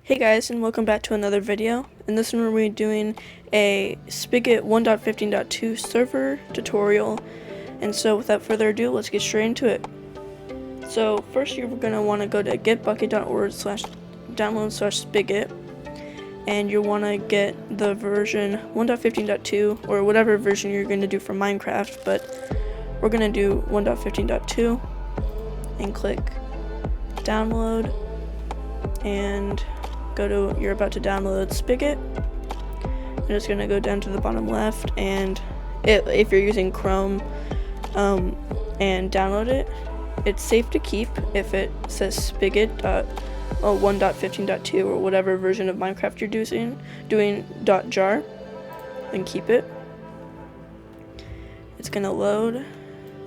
Hey guys, and welcome back to another video. In this one we're going to be doing a Spigot 1.15.2 server tutorial. And so without further ado, let's get straight into it. So first you're going to want to go to getbucket.org/download/spigot, and you'll want to get the version 1.15.2 or whatever version you're going to do for Minecraft, but we're going to do 1.15.2 and click download and go to, you're about to download Spigot. I'm just going to go down to the bottom left, and if you're using Chrome and download it, it's safe to keep if it says spigot.1.15.2 or whatever version of Minecraft you're doing .jar, and keep it. It's going to load.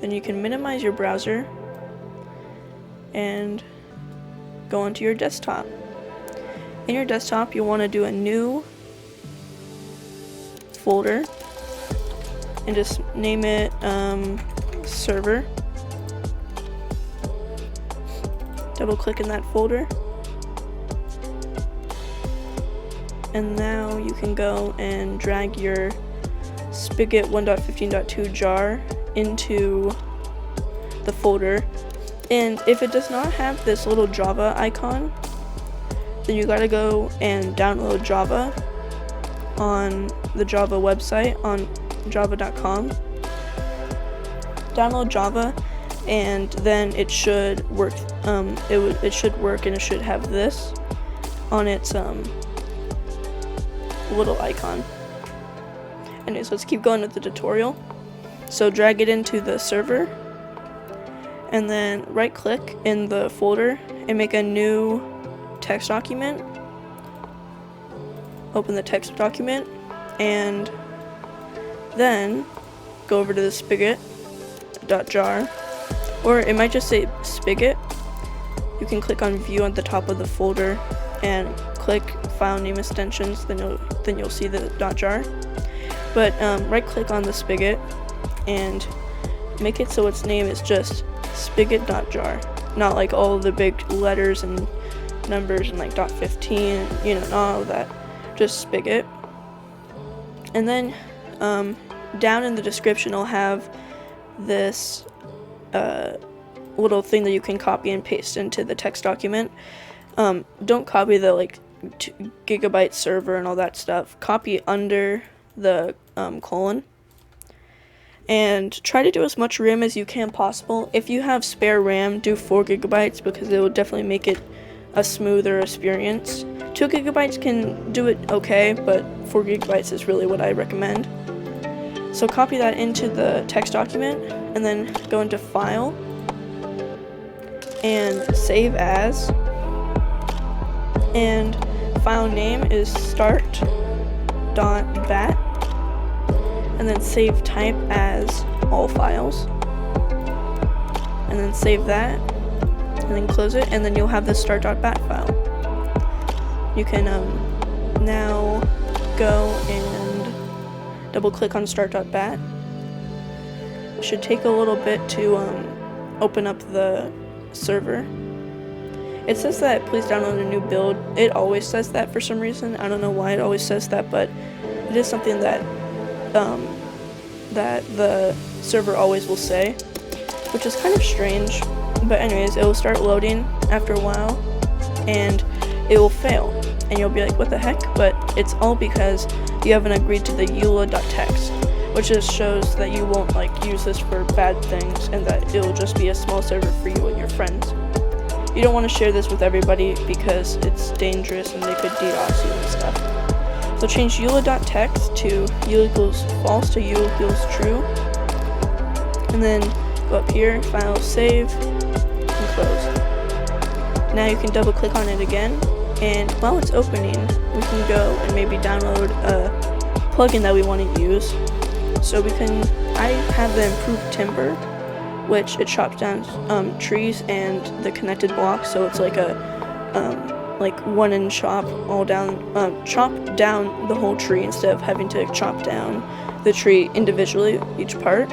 Then you can minimize your browser and go onto your desktop. In your desktop, you'll want to do a new folder and just name it server. Double click in that folder, and now you can go and drag your Spigot 1.15.2 jar into the folder. And if it does not have this little Java icon, then you gotta go and download Java on the Java website on java.com. Download Java, and then it should work. It should work, and it should have this on its little icon. Anyways, let's keep going with the tutorial. So drag it into the server, and then right click in the folder and make a new text document. Open the text document, and then go over to the spigot.jar, or it might just say spigot. You can click on view at the top of the folder and click file name extensions, then you'll see the .jar. But right click on the spigot and make it so its name is just spigot.jar, not like all of the big letters and numbers and like .15, not all of that, just spigot. And then down in the description I'll have this little thing that you can copy and paste into the text document. Don't copy the 2 GB server and all that stuff. Copy under the colon, and try to do as much RAM as you can possible. If you have spare RAM, do 4 GB because it will definitely make it a smoother experience. 2 GB can do it okay, but 4 GB is really what I recommend. So copy that into the text document, and then go into File and Save As, and file name is start.bat, and then save type as all files, and then save that, and then close it, and then you'll have the start.bat file. You can now go and double click on start.bat. It should take a little bit to open up the server. It says that please download a new build. It always says that for some reason. I don't know why it always says that, but it is something that that the server always will say, which is kind of strange. But anyways, it will start loading after a while, and it will fail, and you'll be like, what the heck? But it's all because you haven't agreed to the eula.txt, which just shows that you won't use this for bad things, and that it will just be a small server for you and your friends. You don't want to share this with everybody because it's dangerous and they could DDoS you and stuff. So change eula.txt to eula equals false to eula equals true, and then go up here, file, save, and close. Now you can double click on it again, and while it's opening, we can go and maybe download a plugin that we want to use. So I have the improved timber, which it chops down trees and the connected blocks, so it's like a 1-inch chop all down, chop down the whole tree instead of having to chop down the tree individually, each part.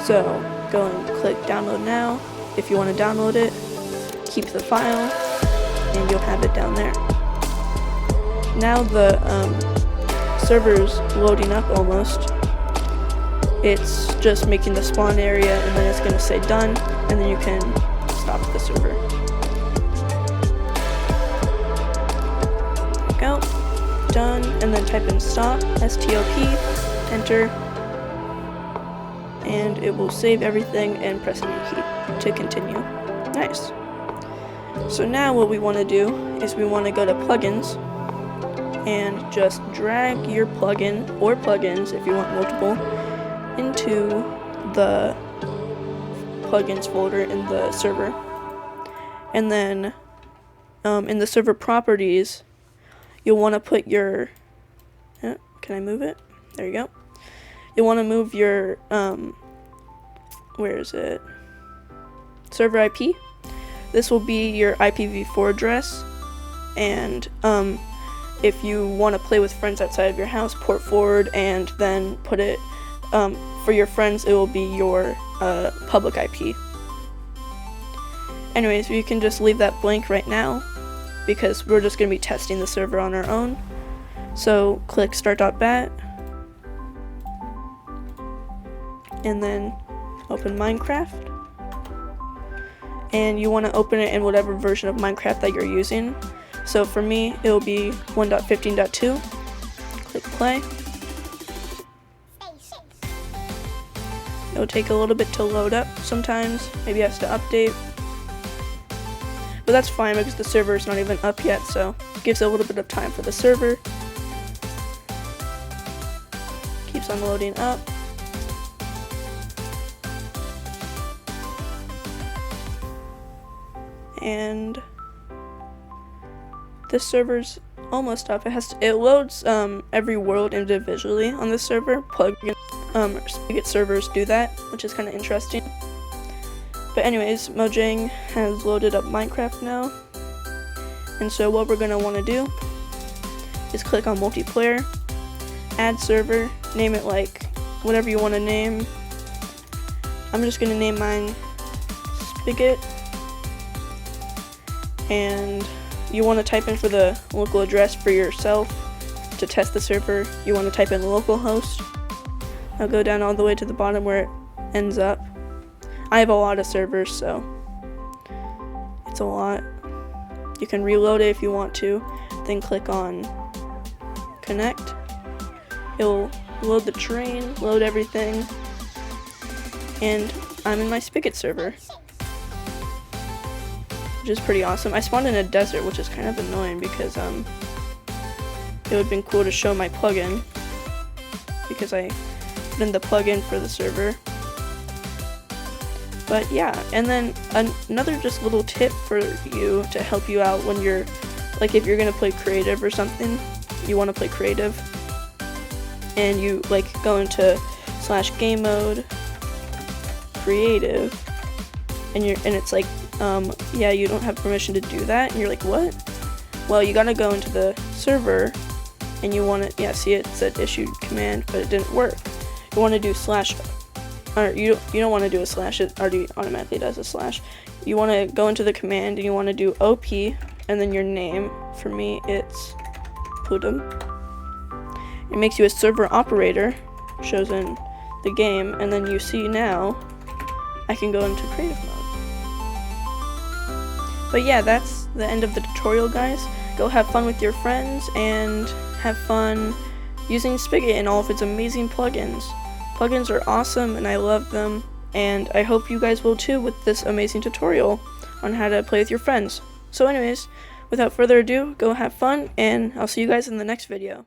So go and click download now if you want to download it. Keep the file, and you'll have it down there. now the server's loading up almost. It's just making the spawn area, and then it's going to say done, and then you can stop the server. Go, done, and then type in stop, STOP, enter, and it will save everything and press any key to continue. Nice. So now what we want to do is we want to go to plugins and just drag your plugin or plugins, if you want multiple, into the plugins folder in the server. And then in the server properties, you'll want to put your can I move it? There you go. You'll want to move your where is it? Server IP. This will be your IPv4 address, and if you want to play with friends outside of your house, port forward and then put it for your friends, it will be your public IP. Anyways, you can just leave that blank right now because we're just going to be testing the server on our own. So click start.bat and then open Minecraft. And you want to open it in whatever version of Minecraft that you're using. So for me, it will be 1.15.2. Click play. It will take a little bit to load up sometimes. Maybe it has to update. But that's fine because the server is not even up yet, so it gives a little bit of time for the server. Keeps on loading up. And this server's almost up. It loads every world individually on this server. Plugin Spigot servers do that, which is kind of interesting. But anyways, Mojang has loaded up Minecraft now, and so what we're gonna want to do is click on multiplayer, add server, name it like whatever you want to name. I'm just gonna name mine Spigot. And you want to type in for the local address for yourself to test the server. You want to type in localhost. I'll go down all the way to the bottom where it ends up. I have a lot of servers, so it's a lot. You can reload it if you want to, then click on connect. It'll load the train, load everything, and I'm in my Spigot server, which is pretty awesome. I spawned in a desert, which is kind of annoying because it would have been cool to show my plugin because I put in the plugin for the server. But yeah, and then another just little tip for you to help you out when you're, like, if you're gonna play creative or something, you want to play creative, and you like go into /game mode creative, and it's like, yeah, you don't have permission to do that, and you're like, what? Well, you gotta go into the server, and you want to, yeah, see, it said issued command, but it didn't work. You want to do / or you don't want to do a /, it already automatically does a /. You want to go into the command, and you want to do op, and then your name. For me, it's Pudum. It makes you a server operator, shows in the game, and then you see now, I can go into creative mode. But yeah, that's the end of the tutorial, guys. Go have fun with your friends and have fun using Spigot and all of its amazing plugins. Plugins are awesome and I love them, and I hope you guys will too with this amazing tutorial on how to play with your friends. So anyways, without further ado, go have fun, and I'll see you guys in the next video.